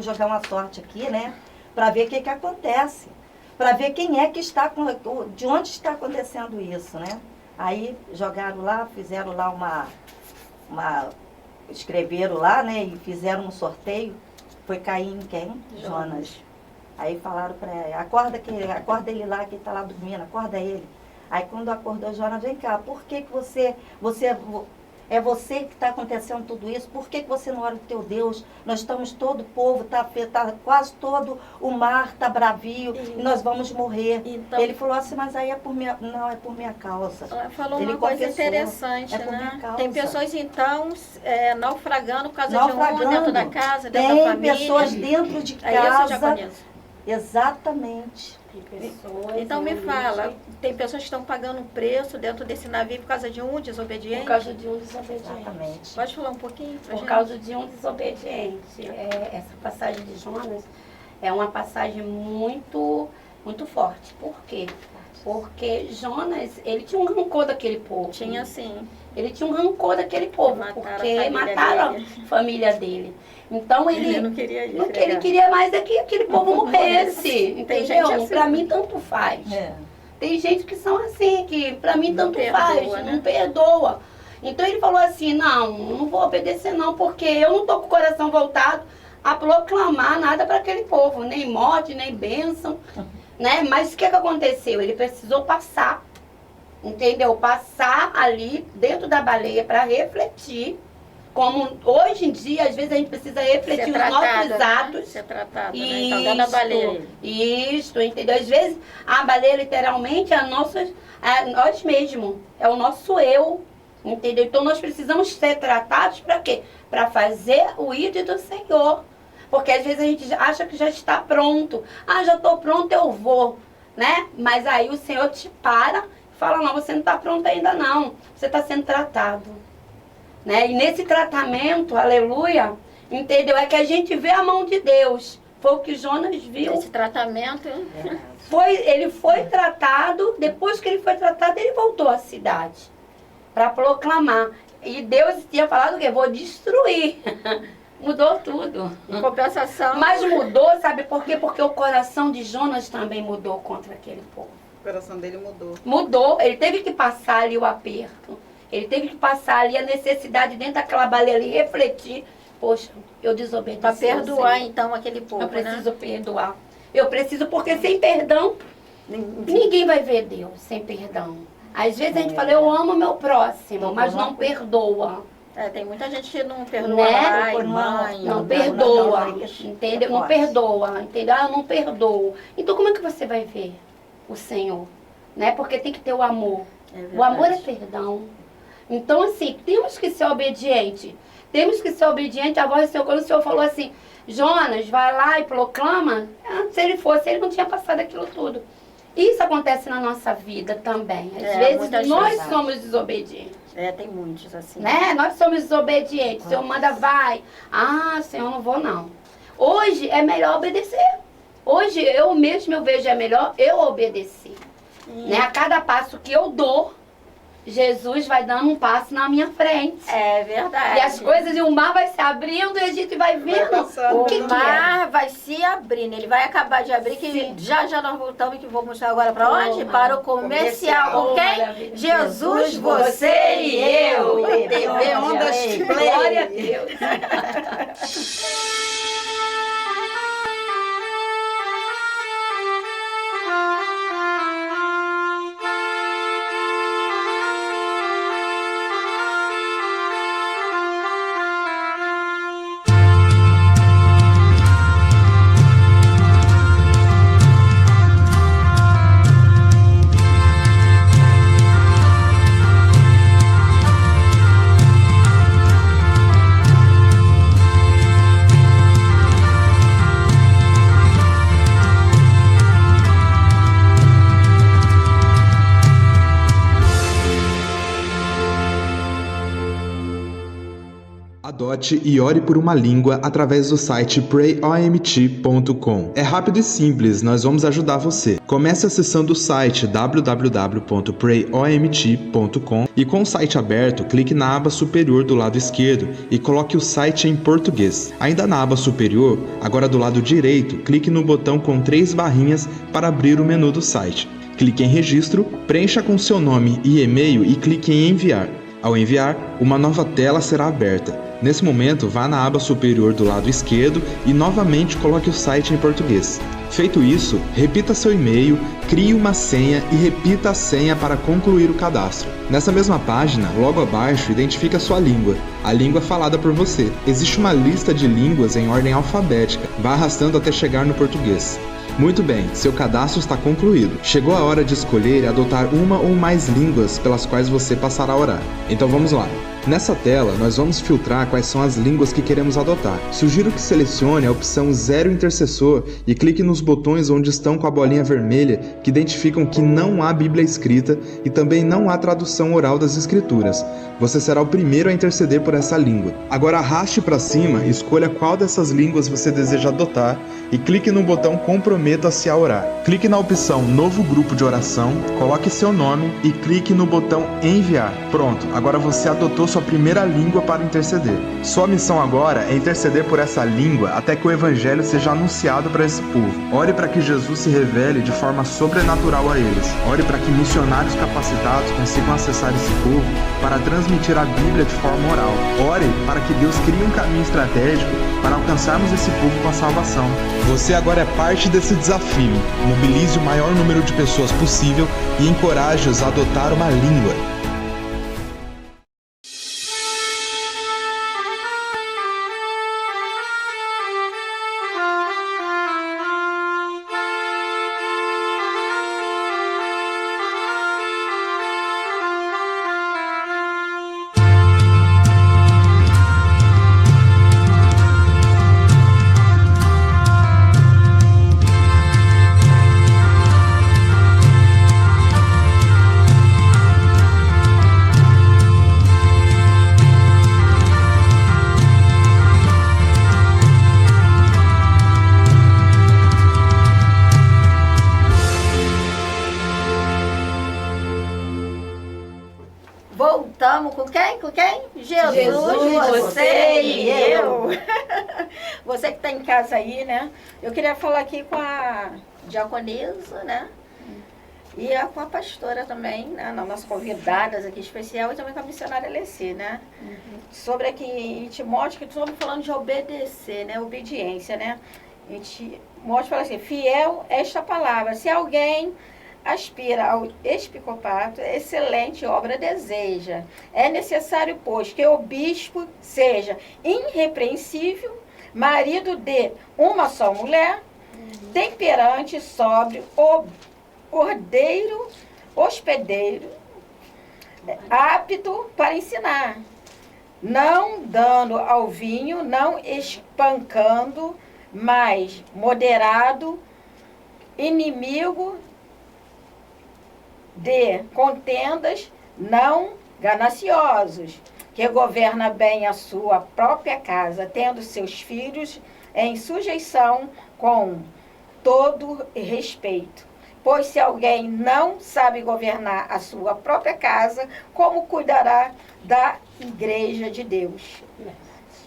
jogar uma sorte aqui, né? Para ver o que acontece. Para ver quem é que está, de onde está acontecendo isso, né? Aí jogaram lá, fizeram lá escreveram lá, né? E fizeram um sorteio. Foi cair em quem? Jonas. Aí falaram para ele, acorda ele lá, que ele está lá dormindo, acorda ele. Aí quando acordou Jonas, vem cá, por que é você que está acontecendo tudo isso? Por que você não ora o teu Deus? Nós estamos todo o povo, tá quase todo o mar está bravio e nós vamos morrer. Então, ele falou assim, mas aí é por minha causa. Ela falou ele uma coisa interessante, né? Tem pessoas então naufragando por causa de um dentro da casa, dentro da família. Tem pessoas dentro de casa. Aí eu já conheço. Exatamente. Então me fala, tem pessoas que estão pagando um preço dentro desse navio por causa de um desobediente? Por causa de um desobediente. Exatamente. Pode falar um pouquinho pra gente? Por causa de um desobediente. Essa passagem de Jonas é uma passagem muito, muito forte. Por quê? Porque Jonas, ele tinha um rancor daquele povo. Tinha sim. Ele tinha um rancor daquele povo, porque mataram a família dele. Então ele não queria ir. Ele queria mais é que aquele povo morresse. Entendeu? Assim. Pra mim tanto faz. Tem gente que são assim, que pra mim tanto faz, né? Não perdoa. Então ele falou assim, não vou obedecer não, porque eu não tô com o coração voltado a proclamar nada para aquele povo, nem morte, nem bênção, né? Mas o que aconteceu? Ele precisou passar, entendeu? Passar ali dentro da baleia para refletir. Como hoje em dia, às vezes a gente precisa refletir os nossos atos. Ser tratado, né? Então, dentro da baleia. Isso, entendeu? Às vezes a baleia literalmente é nós mesmos, é o nosso eu, entendeu? Então nós precisamos ser tratados para quê? Para fazer o ídolo do Senhor. Porque às vezes a gente acha que já está pronto. Já estou pronto, eu vou, né? Mas aí o Senhor te para e fala, não, você não está pronto ainda não. Você está sendo tratado. Né? E nesse tratamento, aleluia, entendeu? É que a gente vê a mão de Deus. Foi o que Jonas viu. Esse tratamento... Ele foi tratado, depois que ele foi tratado, ele voltou à cidade para proclamar. E Deus tinha falado o quê? Vou destruir. Mudou tudo. Em compensação... Mas mudou, sabe por quê? Porque o coração de Jonas também mudou contra aquele povo. O coração dele mudou. Mudou, ele teve que passar ali o aperto. Ele teve que passar ali a necessidade dentro daquela baleia ali, refletir. Poxa, eu desobedeci. Para perdoar então aquele povo, eu preciso perdoar. Eu preciso, porque sem perdão, ninguém vai ver Deus sem perdão. Às vezes a gente fala, eu amo meu próximo, mas não perdoa. Tem muita gente que não perdoa, né? pai, mãe. Não perdoa, entendeu? Não perdoa, entendeu? Eu não perdoo. Então como é que você vai ver o Senhor? Né? Porque tem que ter o amor. O amor é perdão. Então, assim, temos que ser obedientes. Temos que ser obedientes à voz do Senhor. Quando o Senhor falou assim, Jonas, vai lá e proclama, se ele fosse, ele não tinha passado aquilo tudo. Isso acontece na nossa vida também. Às vezes nós somos desobedientes. Tem muitos assim. Né? Nós somos desobedientes. O Senhor manda, vai. Ah, Senhor, não vou não. Hoje é melhor obedecer. Hoje eu vejo é melhor eu obedecer. Né? A cada passo que eu dou, Jesus vai dando um passo na minha frente. É verdade. E as coisas, e o mar vai se abrindo e a gente vai vendo o mar vai se abrindo. Ele vai acabar de abrir, que já nós voltamos, que vou mostrar agora para onde? Para o comercial. Com quem? Jesus, você e eu. TV Ondas Play. Glória a Deus. Adote e ore por uma língua através do site prayomt.com. É rápido e simples, nós vamos ajudar você. Comece acessando o site www.prayomt.com e com o site aberto, clique na aba superior do lado esquerdo e coloque o site em português. Ainda na aba superior, agora do lado direito, clique no botão com 3 barrinhas para abrir o menu do site. Clique em registro, preencha com seu nome e e-mail e clique em enviar. Ao enviar, uma nova tela será aberta. Nesse momento, vá na aba superior do lado esquerdo e novamente coloque o site em português. Feito isso, repita seu e-mail, crie uma senha e repita a senha para concluir o cadastro. Nessa mesma página, logo abaixo, identifique a sua língua, a língua falada por você. Existe uma lista de línguas em ordem alfabética. Vá arrastando até chegar no português. Muito bem, seu cadastro está concluído. Chegou a hora de escolher e adotar uma ou mais línguas pelas quais você passará a orar. Então vamos lá. Nessa tela, nós vamos filtrar quais são as línguas que queremos adotar. Sugiro que selecione a opção Zero Intercessor e clique nos botões onde estão com a bolinha vermelha que identificam que não há Bíblia escrita e também não há tradução oral das Escrituras. Você será o primeiro a interceder por essa língua. Agora arraste para cima e escolha qual dessas línguas você deseja adotar e clique no botão Comprometa-se a orar. Clique na opção Novo Grupo de Oração, coloque seu nome e clique no botão Enviar. Pronto, agora você adotou sua primeira língua para interceder. Sua missão agora é interceder por essa língua até que o Evangelho seja anunciado para esse povo. Ore para que Jesus se revele de forma sobrenatural a eles. Ore para que missionários capacitados consigam acessar esse povo para transmitir a Bíblia de forma oral. Ore para que Deus crie um caminho estratégico para alcançarmos esse povo com a salvação. Você agora é parte desse desafio. Mobilize o maior número de pessoas possível e encoraje-os a adotar uma língua. Voltamos com quem? Com quem? Jesus, você e eu. Você que está em casa aí, né? Eu queria falar aqui com a diaconisa, né? E com a pastora também, né? Nossas convidadas aqui especial e também com a missionária Alessi, né? Sobre aqui em Timóteo, que estamos falando de obedecer, né? Obediência, né? Timóteo fala assim, fiel esta palavra. Se alguém aspira ao episcopato, excelente obra deseja. É necessário, pois, que o bispo seja irrepreensível, marido de uma só mulher, temperante, sóbrio, ordeiro, hospedeiro, apto para ensinar, não dando ao vinho, não espancando, mas moderado, inimigo de contendas, não gananciosos, que governa bem a sua própria casa, tendo seus filhos em sujeição com todo respeito. Pois se alguém não sabe governar a sua própria casa, como cuidará da igreja de Deus?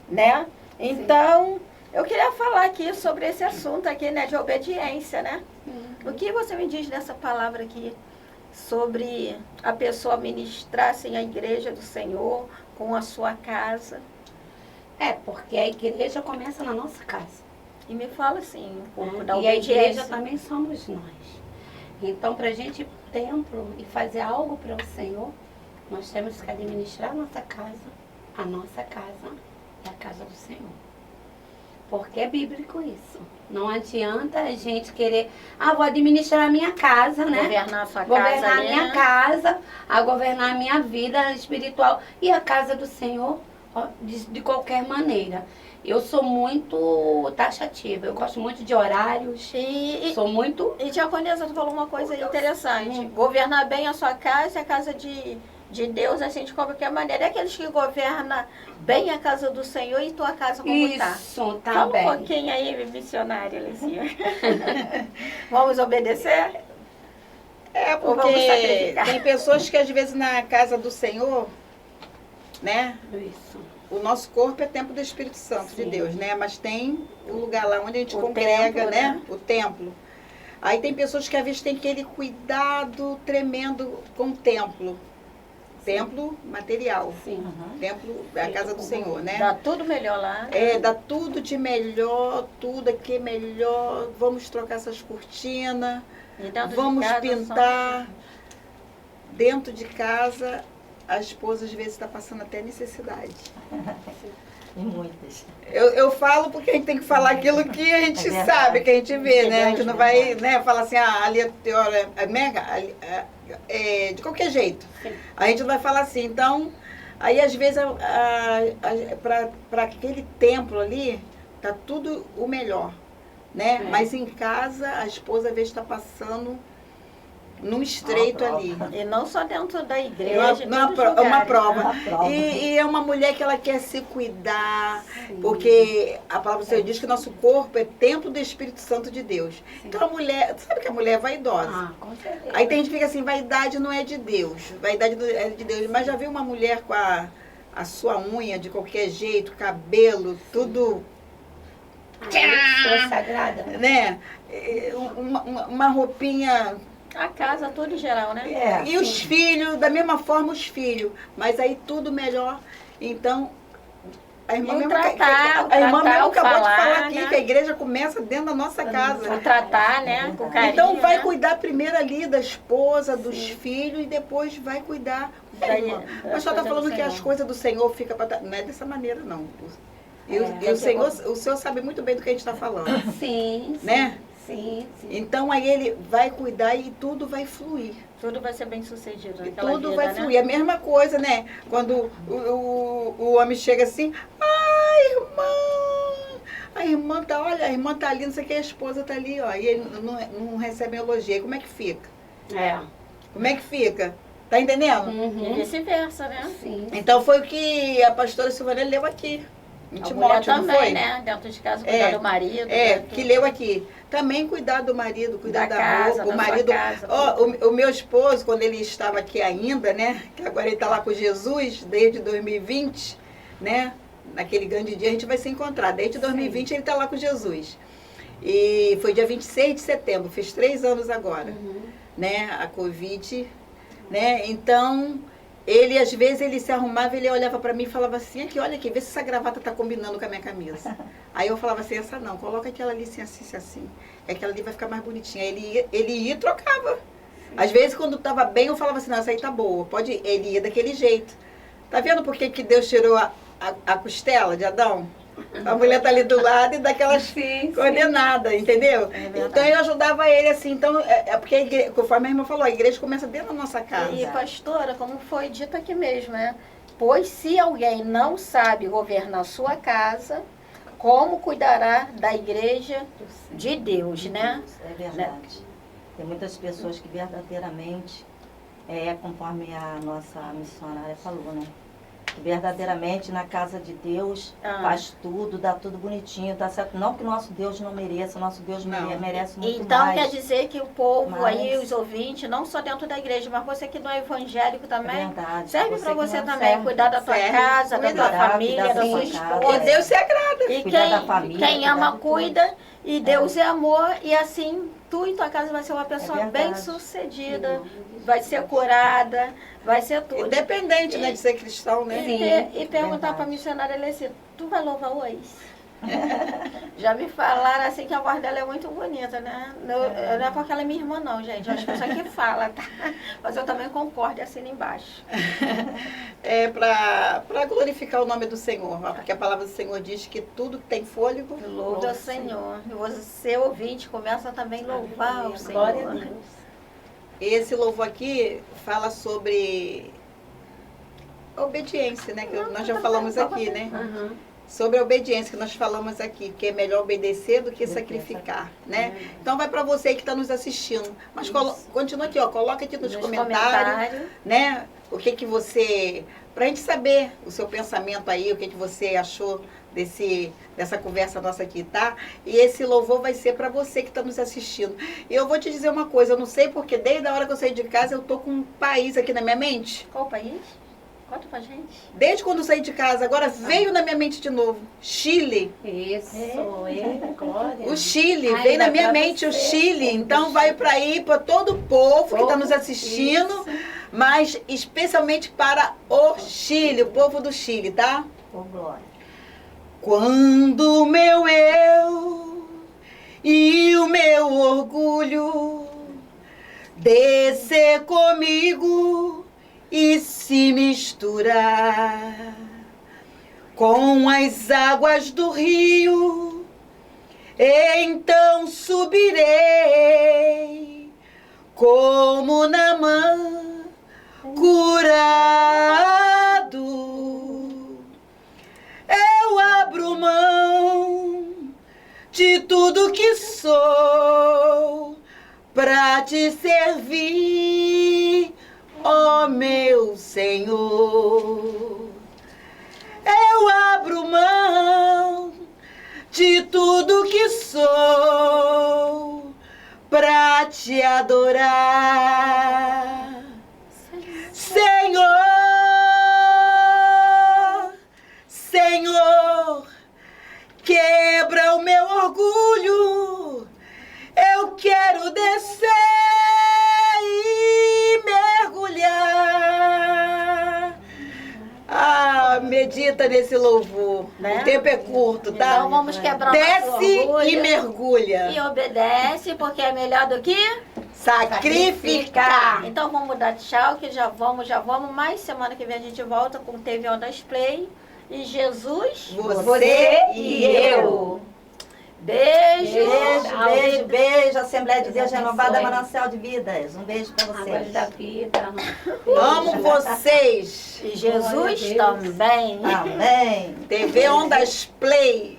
Né? Então, eu queria falar aqui sobre esse assunto aqui, né, de obediência, né? O que você me diz dessa palavra aqui sobre a pessoa ministrar-se a igreja do Senhor com a sua casa? Porque a igreja começa na nossa casa. E me fala assim, um pouco da E a obediência. igreja também somos nós. Então, para a gente ir para o templo e fazer algo para o Senhor, nós temos que administrar a nossa casa. A nossa casa é a casa do Senhor. Porque é bíblico isso. Não adianta a gente querer, vou administrar a minha casa, né? Governar a sua casa. Governar a ali, minha né? casa, a governar a minha vida espiritual e a casa do Senhor de qualquer maneira. Eu sou muito taxativa, eu gosto muito de horários, sou muito... E diaconisa, tu falou uma coisa interessante. Governar bem a sua casa e a casa de Deus, assim, de qualquer maneira. É aqueles que governam bem a casa do Senhor e tua casa como está. Isso, Fala um também. pouquinho aí, missionária, Alicinha. Vamos obedecer? Ou vamos Porque sacrificar? tem pessoas que às vezes na casa do Senhor, né? Isso. O nosso corpo é templo do Espírito Santo de Sim. Deus, né? Mas tem o lugar lá onde a gente O congrega, templo, né? né? O templo. Aí tem pessoas que às vezes tem aquele cuidado tremendo com o templo. Templo material. Sim. Templo é a casa do Senhor, né? Dá tudo melhor lá. Né? Dá tudo de melhor, tudo aqui é melhor. Vamos trocar essas cortinas, E dentro de vamos casa, pintar. Dentro de casa, a esposa às vezes está passando até necessidade. E muitas. Eu falo porque a gente tem que falar aquilo que a gente verdade. sabe, que a gente vê, né? A gente não vai, Verdade. né, falar assim, ali a teoria é mega, de qualquer jeito. Sim. A gente não vai falar assim. Então, aí às vezes, para aquele templo ali, tá tudo o melhor, né? É. Mas em casa, a esposa às vezes está passando num estreito Uma ali. E não só dentro da igreja, em todos os É uma lugares, prova. Uma prova. E é uma mulher que ela quer se cuidar, Sim. porque a palavra do Senhor diz que nosso corpo é templo do Espírito Santo de Deus. Então a mulher, sabe que a mulher é vaidosa. Com certeza. Aí tem gente que fica assim, vaidade não é de Deus, vaidade não é de Deus. Mas já viu uma mulher com a sua unha de qualquer jeito, cabelo, tudo, Pessoa sagrada. né? Uma roupinha. A casa toda em geral, né? E os filhos, da mesma forma os filhos. Mas aí tudo melhor. Então, a irmã E mesmo, tratar, a irmã tratar, mesmo acabou de falar, falar aqui, né? que a igreja começa dentro da nossa casa. O tratar, né? Com carinho, Então vai né? cuidar primeiro ali da esposa, dos filhos, e depois vai cuidar da irmã. Mas só está coisa falando do que as Senhor. coisas do Senhor ficam para... Não é dessa maneira, não. E É. o Senhor sabe muito bem do que a gente está falando, Sim, né? sim, sim. Então aí ele vai cuidar e tudo vai fluir. Tudo vai ser bem sucedido E naquela tudo vida, vai né? fluir. A mesma coisa, né? Quando o homem chega assim, irmã! A irmã tá, olha, a irmã tá ali, não sei o que, a esposa tá ali, ó. E ele não recebe elogio. Aí como é que fica? Como é que fica? Tá entendendo? E Uhum. vice-versa, né? Sim. Então foi o que a pastora Silvana leu aqui. Em A mulher Timóteo, não também, foi? né? Dentro de casa, cuidar do marido. né? Que leu aqui. Também cuidar do marido, cuidar Da da casa, roupa. O da sua marido. casa, Ó, o meu esposo, quando ele estava aqui ainda, né? Que agora ele está lá com Jesus, desde 2020, né? Naquele grande dia a gente vai se encontrar. Desde 2020 ele está lá com Jesus. E foi dia 26 de setembro, fez 3 anos agora, né? A Covid, né? Então, ele, às vezes, ele se arrumava, ele olhava para mim e falava assim, aqui, olha aqui, vê se essa gravata tá combinando com a minha camisa. Aí eu falava assim, essa não, coloca aquela ali assim, que aquela ali vai ficar mais bonitinha. Ele ia e trocava. Às vezes, quando tava bem, eu falava assim, não, essa aí tá boa, pode ir. Ele ia daquele jeito. Tá vendo por que Deus tirou a costela de Adão? A mulher tá ali do lado e daquelas Sim, coordenadas, entendeu? É verdade. Então eu ajudava ele assim, então, porque a igreja, conforme a irmã falou, a igreja começa dentro da nossa casa. E pastora, como foi dito aqui mesmo, né? Pois se alguém não sabe governar sua casa, como cuidará da igreja de Deus, né? É verdade. Tem muitas pessoas que verdadeiramente, conforme a nossa missionária falou, né? Que verdadeiramente na casa de Deus faz tudo, dá tudo bonitinho, tá certo? Não que nosso Deus não mereça, nosso Deus Não. merece muito Então mais. quer dizer que o povo aí, Mas- os ouvintes, não só dentro da igreja, mas você que não é evangélico É também, verdade. serve para que você não também serve. cuidar da tua Serve. casa, da tua Cuidar, família, cuidar da da sua sua casa. esposa. E Deus se agrada. E Cuidar da família, quem cuidar ama de cuida, e Deus é amor, e assim tu e tua casa vai ser uma pessoa verdade. bem sucedida, vai ser curada, vai ser tudo. Independente, né, de ser cristão, né? E perguntar verdade. para a missionária Alessia, tu vai louvar hoje? Já me falaram assim que a voz dela é muito bonita, né? Não é porque ela é minha irmã não, gente. As pessoas que falam, tá? Mas eu também concordo e assino embaixo. É para glorificar o nome do Senhor, ó, porque a palavra do Senhor diz que tudo que tem fôlego, Louve ao Senhor. E você, ouvinte, começa também a louvar o Senhor. Glória a Deus. esse louvor aqui fala sobre obediência, né? Que nós já falamos aqui, né? Aham. Sobre a obediência que nós falamos aqui, que é melhor obedecer do que sacrificar, né? Então vai para você que está nos assistindo. Mas continua aqui, ó, coloca aqui nos comentários, né? O que você, pra gente saber o seu pensamento aí, o que você achou dessa conversa nossa aqui, tá? E esse louvor vai ser para você que está nos assistindo. E eu vou te dizer uma coisa, eu não sei porque desde a hora que eu saí de casa eu tô com um país aqui na minha mente. Qual país? Conta pra gente. Desde quando eu saí de casa, agora veio na minha mente de novo. Chile. Isso, glória. O Chile, Ai, veio na dá minha pra mente o você. Chile. Então vai para aí, para todo o povo que está nos assistindo, mas especialmente para o Chile, o povo do Chile, tá? Ô, glória. Quando o meu eu e o meu orgulho descer comigo e se misturar com as águas do rio, então subirei como Naamã curado. Eu abro mão de tudo que sou pra te servir, ó meu Senhor. Eu abro mão de tudo que sou pra te adorar, Senhor. Senhor, quebra o meu orgulho, eu quero descer e mergulhar. Ah, medita nesse louvor, Né? O tempo é curto, tá? Então vamos quebrar o nosso Desce orgulho e mergulha. e obedece, porque é melhor do que Sacrificar. Então vamos dar tchau, que já vamos. Mas semana que vem a gente volta com TV Ondas Play. E Jesus, Você e eu. Beijo. Beijo. Assembleia de Deus Deus Renovada, abençoe. Manancial de Vidas. Um beijo pra Águas vocês. da vida. Amo vocês. E Jesus Glória a Deus. também. Amém. TV Ondas Play.